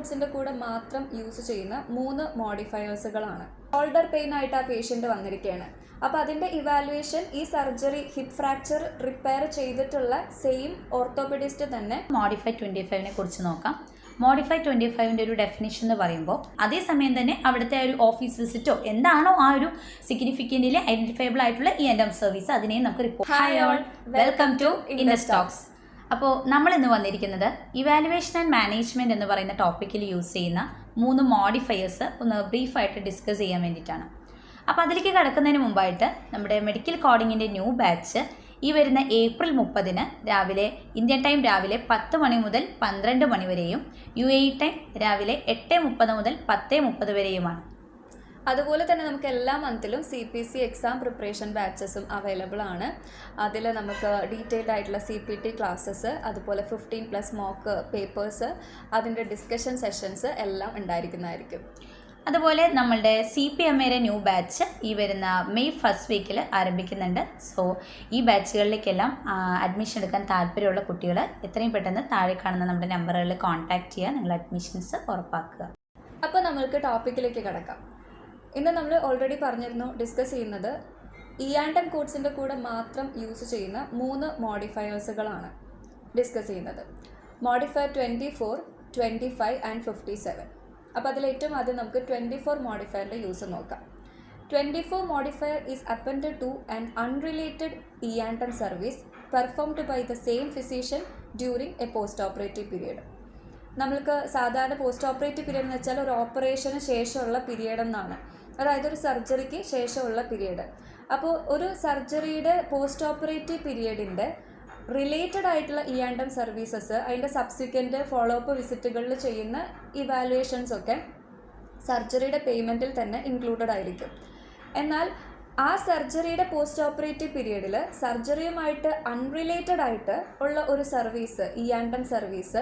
കോഡ്സിൻ്റെ കൂടെ മാത്രം യൂസ് ചെയ്യുന്ന 3 മോഡിഫയേഴ്സുകളാണ്. ഷോൾഡർ പെയിൻ ആയിട്ട് ആ പേഷ്യൻ്റ് വന്നിരിക്കുകയാണ്. അപ്പോൾ അതിൻ്റെ ഇവാലുവേഷൻ ഈ സർജറി ഹിപ്പ് ഫ്രാക്ചർ റിപ്പയർ ചെയ്തിട്ടുള്ള സെയിം ഓർത്തോപെഡിസ്റ്റ് തന്നെ മോഡിഫൈ 25 കുറിച്ച് നോക്കാം. മോഡിഫൈ 25 ഒരു ഡെഫിനിഷൻ എന്ന് പറയുമ്പോൾ അതേസമയം തന്നെ അവിടുത്തെ ഒരു ഓഫീസ് വിസിറ്റോ എന്താണോ ആ ഒരു സിഗ്നിഫിക്കൻ്റിൽ ഐഡന്റിഫയബിൾ ആയിട്ടുള്ള ENTM സർവീസ് അതിനെയും നമുക്ക് report. Hi all, welcome to Indus Talks. അപ്പോൾ നമ്മൾ ഇന്ന് വന്നിരിക്കുന്നത് ഇവാലുവേഷൻ ആൻഡ് മാനേജ്മെൻറ്റ് എന്ന് പറയുന്ന ടോപ്പിക്കിൽ യൂസ് ചെയ്യുന്ന 3 മോഡിഫയേഴ്സ് ഒന്ന് ബ്രീഫായിട്ട് ഡിസ്കസ് ചെയ്യാൻ വേണ്ടിയിട്ടാണ്. അപ്പോൾ അതിലേക്ക് കടക്കുന്നതിന് മുമ്പായിട്ട് നമ്മുടെ മെഡിക്കൽ കോഡിങ്ങിൻ്റെ ന്യൂ ബാച്ച് ഈ വരുന്ന ഏപ്രിൽ 30 രാവിലെ ഇന്ത്യൻ ടൈം രാവിലെ 10 മണി മുതൽ 12 മണി വരെയും UAE ടൈം രാവിലെ 8:30 മുതൽ 10:30 വരെയുമാണ്. അതുപോലെ തന്നെ നമുക്ക് എല്ലാ മന്തിലും CPC എക്സാം പ്രിപ്പറേഷൻ ബാച്ചസും അവൈലബിൾ ആണ്. അതിൽ നമുക്ക് ഡീറ്റെയിൽഡ് ആയിട്ടുള്ള CPT ക്ലാസ്സസ്, അതുപോലെ 15+ മോക്ക് പേപ്പേഴ്സ്, അതിൻ്റെ ഡിസ്കഷൻ സെഷൻസ് എല്ലാം ഉണ്ടായിരിക്കുന്നതായിരിക്കും. അതുപോലെ നമ്മളുടെ CPMA ന്യൂ ബാച്ച് ഈ വരുന്ന മെയ് 1st വീക്കിൽ ആരംഭിക്കുന്നുണ്ട്. സോ ഈ ബാച്ചുകളിലേക്കെല്ലാം അഡ്മിഷൻ എടുക്കാൻ താല്പര്യമുള്ള കുട്ടികൾ എത്രയും പെട്ടെന്ന് താഴെ കാണുന്ന നമ്മുടെ നമ്പറുകളിൽ കോൺടാക്ട് ചെയ്യുക, നിങ്ങൾ അഡ്മിഷൻസ് ഉറപ്പാക്കുക. അപ്പോൾ നമ്മൾക്ക് ടോപ്പിക്കിലേക്ക് കിടക്കാം. ഇന്ന് നമ്മൾ ഓൾറെഡി പറഞ്ഞിരുന്നു ഡിസ്കസ് ചെയ്യുന്നത് ENTM കോഡ്സിൻ്റെ കൂടെ മാത്രം യൂസ് ചെയ്യുന്ന 3 മോഡിഫയേഴ്സുകളാണ് ഡിസ്കസ് ചെയ്യുന്നത്. Modifier 24, 25 and 57. അപ്പോൾ അതിലേറ്റവും ആദ്യം നമുക്ക് 24 മോഡിഫയറിൻ്റെ യൂസ് നോക്കാം. 24 modifier is append to an unrelated ENTM service performed by the same physician during a post operative period. നമ്മൾക്ക് സാധാരണ പോസ്റ്റ് ഓപ്പറേറ്റീവ് പീരിയഡ് എന്ന് വെച്ചാൽ ഒരു ഓപ്പറേഷന് ശേഷമുള്ള പീരിയഡ് എന്നാണ്, അതായത് ഒരു സർജറിക്ക് ശേഷമുള്ള പീരിയഡ്. അപ്പോൾ ഒരു സർജറിയുടെ പോസ്റ്റ് ഓപ്പറേറ്റീവ് പീരിയഡിൻ്റെ റിലേറ്റഡ് ആയിട്ടുള്ള ENTM സർവീസസ്, അതിൻ്റെ സബ്സിക്വൻറ്റ് ഫോളോ അപ്പ് വിസിറ്റുകളിൽ ചെയ്യുന്ന ഇവാലുവേഷൻസ് ഒക്കെ സർജറിയുടെ പേയ്മെൻറ്റിൽ തന്നെ ഇൻക്ലൂഡഡ് ആയിരിക്കും. എന്നാൽ ആ സർജറിയുടെ പോസ്റ്റ് ഓപ്പറേറ്റീവ് പീരിയഡിൽ സർജറിയുമായിട്ട് അൺറിലേറ്റഡ് ആയിട്ട് ഉള്ള ഒരു service, ENTM service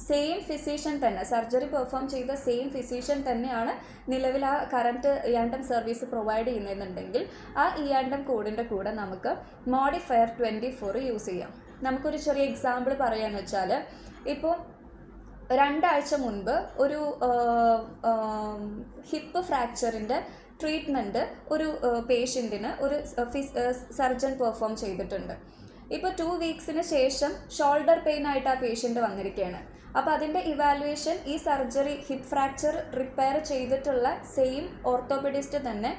same physician തന്നെ, സർജറി പെർഫോം ചെയ്ത സെയിം ഫിസിഷ്യൻ തന്നെയാണ് നിലവിൽ ആ കറൻറ്റ് ENTM സർവീസ് പ്രൊവൈഡ് ചെയ്യുന്നതെന്നുണ്ടെങ്കിൽ ആ ENTM കോഡിൻ്റെ കൂടെ നമുക്ക് മോഡിഫയർ 24 യൂസ് ചെയ്യാം. നമുക്കൊരു ചെറിയ എക്സാമ്പിൾ പറയാന്ന് വെച്ചാൽ, ഇപ്പോൾ 2 ആഴ്ച മുൻപ് ഒരു ഹിപ്പ് ഫ്രാക്ചറിൻ്റെ ട്രീറ്റ്മെൻറ്റ് ഒരു പേഷ്യൻറ്റിന് ഒരു സർജൻ പെർഫോം ചെയ്തിട്ടുണ്ട്. ഇപ്പോൾ 2 വീക്സിന് ശേഷം ഷോൾഡർ പെയിൻ ആയിട്ട് ആ പേഷ്യൻ്റ് വന്നിരിക്കുകയാണ്. അപ്പോൾ അതിൻ്റെ ഇവാലുവേഷൻ ഈ സർജറി ഹിപ്പ് ഫ്രാക്ചർ റിപ്പയർ ചെയ്തിട്ടുള്ള സെയിം ഓർത്തോപെഡിസ്റ്റ് തന്നെ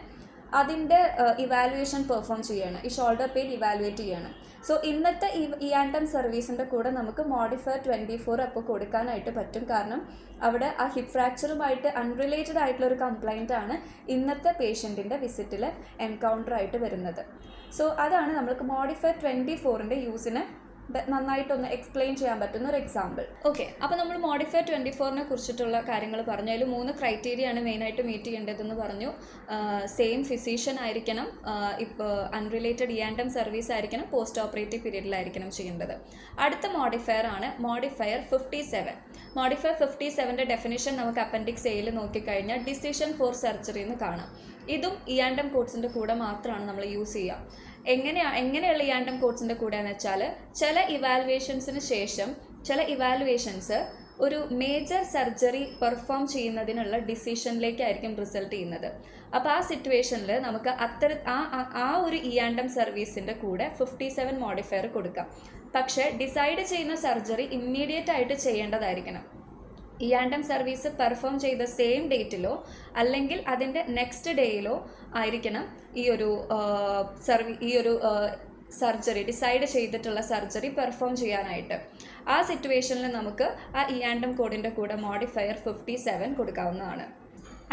അതിൻ്റെ ഇവാലുവേഷൻ പെർഫോം ചെയ്യാണ്, ഈ ഷോൾഡർ പെയിൻ ഇവാലുവേറ്റ് ചെയ്യാണ്. സോ ഇന്നത്തെ ENTM സർവീസിൻ്റെ കൂടെ നമുക്ക് മോഡിഫയർ 24 അപ്പോൾ കൊടുക്കാനായിട്ട് പറ്റും. കാരണം അവിടെ ആ ഹിപ്പ് ഫ്രാക്ചറുമായിട്ട് അൺറിലേറ്റഡ് ആയിട്ടുള്ളൊരു കംപ്ലൈൻ്റ് ആണ് ഇന്നത്തെ പേഷ്യൻറ്റിൻ്റെ വിസിറ്റിൽ എൻകൗണ്ടർ ആയിട്ട് വരുന്നത്. സോ അതാണ് നമ്മൾക്ക് മോഡിഫയർ 24ൻ്റെ യൂസിന് നന്നായിട്ടൊന്ന് എക്സ്പ്ലെയിൻ ചെയ്യാൻ പറ്റുന്ന ഒരു എക്സാമ്പിൾ. ഓക്കെ, അപ്പോൾ നമ്മൾ മോഡിഫയർ 24നെ കുറിച്ചിട്ടുള്ള കാര്യങ്ങൾ പറഞ്ഞു. അതിൽ 3 ക്രൈറ്റീരിയയാണ് മെയിനായിട്ട് മീറ്റ് ചെയ്യേണ്ടതെന്ന് പറഞ്ഞു. സെയിം ഫിസിഷ്യൻ ആയിരിക്കണം, ഇപ്പോൾ അൺറിലേറ്റഡ് ENTM സർവീസ് ആയിരിക്കണം, പോസ്റ്റ് ഓപ്പറേറ്റീവ് പീരീഡിലായിരിക്കണം ചെയ്യേണ്ടത്. അടുത്ത മോഡിഫയർ ആണ് മോഡിഫയർ 57. മോഡിഫയർ 57ൻ്റെ ഡെഫിനിഷൻ നമുക്ക് അപ്പൻഡിക്സ് എയിൽ നോക്കിക്കഴിഞ്ഞാൽ ഡിസിഷൻ ഫോർ സർജറി എന്ന് കാണാം. ഇതും ENTM കോഡ്സിൻ്റെ കൂടെ മാത്രമാണ് നമ്മൾ യൂസ് ചെയ്യുക. എങ്ങനെയുള്ള ENTM കോഡ്സിൻ്റെ കൂടെ എന്ന് വെച്ചാൽ, ചില ഇവാലുവേഷൻസിന് ശേഷം ചില ഇവാലുവേഷൻസ് ഒരു മേജർ സർജറി പെർഫോം ചെയ്യുന്നതിനുള്ള ഡിസിഷനിലേക്കായിരിക്കും റിസൾട്ട് ചെയ്യുന്നത്. അപ്പോൾ ആ സിറ്റുവേഷനിൽ നമുക്ക് ആ ഒരു ENTM സർവീസിൻ്റെ കൂടെ 57 മോഡിഫയർ കൊടുക്കാം. പക്ഷേ ഡിസൈഡ് ചെയ്യുന്ന സർജറി ഇമ്മീഡിയറ്റ് ആയിട്ട് ചെയ്യേണ്ടതായിരിക്കണം. ENTM സർവീസ് പെർഫോം ചെയ്ത സെയിം ഡേറ്റിലോ അല്ലെങ്കിൽ അതിൻ്റെ നെക്സ്റ്റ് ഡേയിലോ ആയിരിക്കണം ഈ ഒരു സർജറി ഡിസൈഡ് ചെയ്തിട്ടുള്ള സർജറി പെർഫോം ചെയ്യാനായിട്ട്. ആ സിറ്റുവേഷനിൽ നമുക്ക് ആ ENTM കോഡിൻ്റെ കൂടെ മോഡിഫയർ 57 കൊടുക്കാവുന്നതാണ്.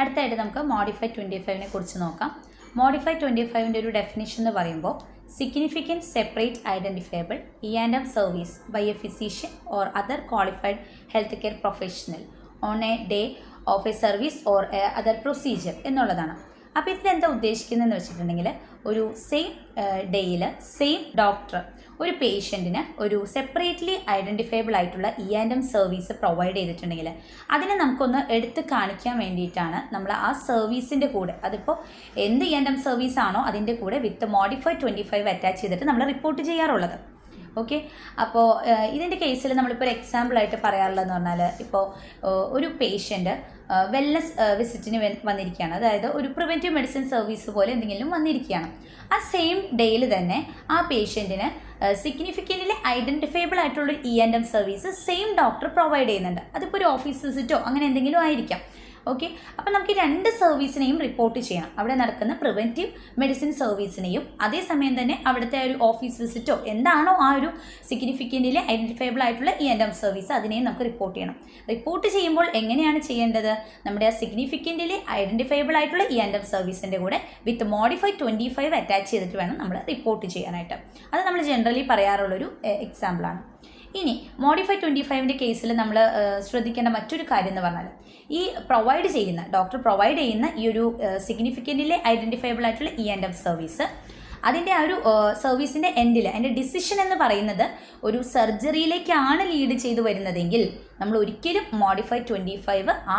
അടുത്തായിട്ട് നമുക്ക് മോഡിഫൈ 25നെ കുറിച്ച് നോക്കാം. മോഡിഫൈ 25ൻ്റെ ഒരു ഡെഫിനിഷൻ എന്ന് പറയുമ്പോൾ significant separate identifiable ENTM service by a physician or other qualified healthcare professional on a day of a service or a other procedure എന്നുള്ളതാണ്. അപ്പോൾ ഇതിലെന്താ ഉദ്ദേശിക്കുന്നതെന്ന് വെച്ചിട്ടുണ്ടെങ്കിൽ, ഒരു സെയിം ഡേയിൽ സെയിം ഡോക്ടർ ഒരു പേഷ്യൻറ്റിന് ഒരു സെപ്പറേറ്റ്ലി ഐഡൻറ്റിഫയബിൾ ആയിട്ടുള്ള ENTM സർവീസ് പ്രൊവൈഡ് ചെയ്തിട്ടുണ്ടെങ്കിൽ അതിനെ നമുക്കൊന്ന് എടുത്ത് കാണിക്കാൻ വേണ്ടിയിട്ടാണ് നമ്മൾ ആ സർവീസിൻ്റെ കൂടെ, അതിപ്പോൾ എന്ത് ENTM സർവീസാണോ അതിൻ്റെ കൂടെ വിത്ത് മോഡിഫൈ 25 അറ്റാച്ച് ചെയ്തിട്ട് നമ്മൾ റിപ്പോർട്ട് ചെയ്യാറുള്ളത്. ഓക്കെ. അപ്പോൾ ഇതിൻ്റെ കേസിൽ നമ്മളിപ്പോൾ ഒരു എക്സാമ്പിളായിട്ട് പറയാറുള്ളതെന്ന് പറഞ്ഞാൽ, ഇപ്പോൾ ഒരു പേഷ്യൻ്റ് വെൽനസ് വിസിറ്റിന് വന്നിരിക്കുകയാണ്, അതായത് ഒരു പ്രിവെൻറ്റീവ് മെഡിസിൻ സർവീസ് പോലെ എന്തെങ്കിലും വന്നിരിക്കുകയാണ്. ആ സെയിം ഡേയിൽ തന്നെ ആ പേഷ്യൻറ്റിന് സിഗ്നിഫിക്കൻ്റ്ലി ഐഡൻറ്റിഫയബിൾ ആയിട്ടുള്ളൊരു ENM service same doctor provide ചെയ്യുന്നുണ്ട്. അതിപ്പോൾ ഒരു ഓഫീസ് വിസിറ്റോ അങ്ങനെ എന്തെങ്കിലും ആയിരിക്കാം. ഓക്കെ. അപ്പോൾ നമുക്ക് 2 സർവീസിനെയും റിപ്പോർട്ട് ചെയ്യണം. അവിടെ നടക്കുന്ന പ്രിവെൻറ്റീവ് മെഡിസിൻ സർവീസിനെയും അതേസമയം തന്നെ അവിടുത്തെ ഒരു ഓഫീസ് വിസിറ്റോ എന്താണോ ആ ഒരു സിഗ്നിഫിക്കൻ്റ്ലി ഐഡൻറ്റിഫയബിൾ ആയിട്ടുള്ള ENM സർവീസ് അതിനെയും നമുക്ക് റിപ്പോർട്ട് ചെയ്യണം. റിപ്പോർട്ട് ചെയ്യുമ്പോൾ എങ്ങനെയാണ് ചെയ്യേണ്ടത്? നമ്മുടെ ആ സിഗ്നിഫിക്കൻ്റ്ലി ഐഡൻറ്റിഫയബിൾ ആയിട്ടുള്ള ENM സർവീസിൻ്റെ കൂടെ വിത്ത് മോഡിഫൈഡ് 25 അറ്റാച്ച് ചെയ്തിട്ട് വേണം നമ്മൾ റിപ്പോർട്ട് ചെയ്യാനായിട്ട്. അത് നമ്മൾ ജനറലി പറയാറുള്ളൊരു എക്സാമ്പിളാണ്. ഇനി മോഡിഫൈഡ് 25ൻ്റെ കേസിൽ നമ്മൾ ശ്രദ്ധിക്കേണ്ട മറ്റൊരു കാര്യം എന്ന് പറഞ്ഞാൽ, ഈ ഡോക്ടർ പ്രൊവൈഡ് ചെയ്യുന്ന ഈ ഒരു സിഗ്നിഫിക്കൻ്റ്ലി ഐഡൻറ്റിഫയബിൾ ആയിട്ടുള്ള ENM സർവീസ്, അതിൻ്റെ ആ ഒരു സർവീസിൻ്റെ എൻഡിൽ അതിൻ്റെ ഡിസിഷൻ എന്ന് പറയുന്നത് ഒരു സർജറിയിലേക്കാണ് ലീഡ് ചെയ്ത് വരുന്നതെങ്കിൽ നമ്മൾ ഒരിക്കലും മോഡിഫൈഡ് 25 ആ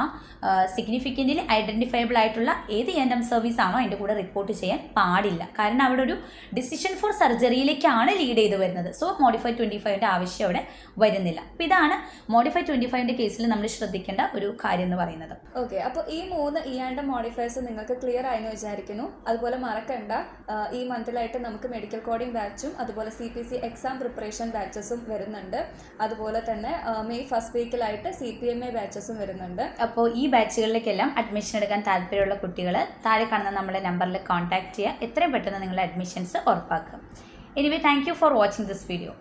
സിഗ്നിഫിക്കൻ്റ്ലി ഐഡൻറ്റിഫയബിൾ ആയിട്ടുള്ള ഏത് ENM സർവീസ് ആണോ അതിൻ്റെ കൂടെ റിപ്പോർട്ട് ചെയ്യാൻ പാടില്ല. കാരണം അവിടെ ഒരു ഡിസിഷൻ ഫോർ സർജറിയിലേക്കാണ് ലീഡ് ചെയ്ത് വരുന്നത്. സോ മോഡിഫൈഡ് 25ൻ്റെ ആവശ്യം അവിടെ വരുന്നില്ല. അപ്പോൾ ഇതാണ് മോഡിഫൈഡ് 25ൻ്റെ കേസിൽ നമ്മൾ ശ്രദ്ധിക്കേണ്ട ഒരു കാര്യം എന്ന് പറയുന്നത്. ഓക്കെ. അപ്പോൾ ഈ 3 ENM മോഡിഫയേഴ്സ് നിങ്ങൾക്ക് ക്ലിയർ ആയെന്ന് വിചാരിക്കുന്നു. അതുപോലെ മറക്കണ്ട, ഈ മന്തിലായിട്ട് നമുക്ക് മെഡിക്കൽ കോഡിംഗ് ബാച്ചും അതുപോലെ CPC എക്സാം പ്രിപ്പറേഷൻ ബാച്ചസും വരുന്നുണ്ട്. അതുപോലെ തന്നെ മെയ് ഫസ്റ്റ് വീക്കിലായിട്ട് CPMA ബാച്ചസും വരുന്നുണ്ട്. അപ്പോൾ ഈ ബാച്ചുകളിലേക്കെല്ലാം അഡ്മിഷൻ എടുക്കാൻ താല്പര്യമുള്ള കുട്ടികൾ താഴെ കാണുന്ന നമ്മുടെ നമ്പറിൽ കോൺടാക്ട് ചെയ്യുക. എത്രയും പെട്ടെന്ന് നിങ്ങളുടെ അഡ്മിഷൻസ് ഉറപ്പാക്കുക. Anyway, thank you for watching this video.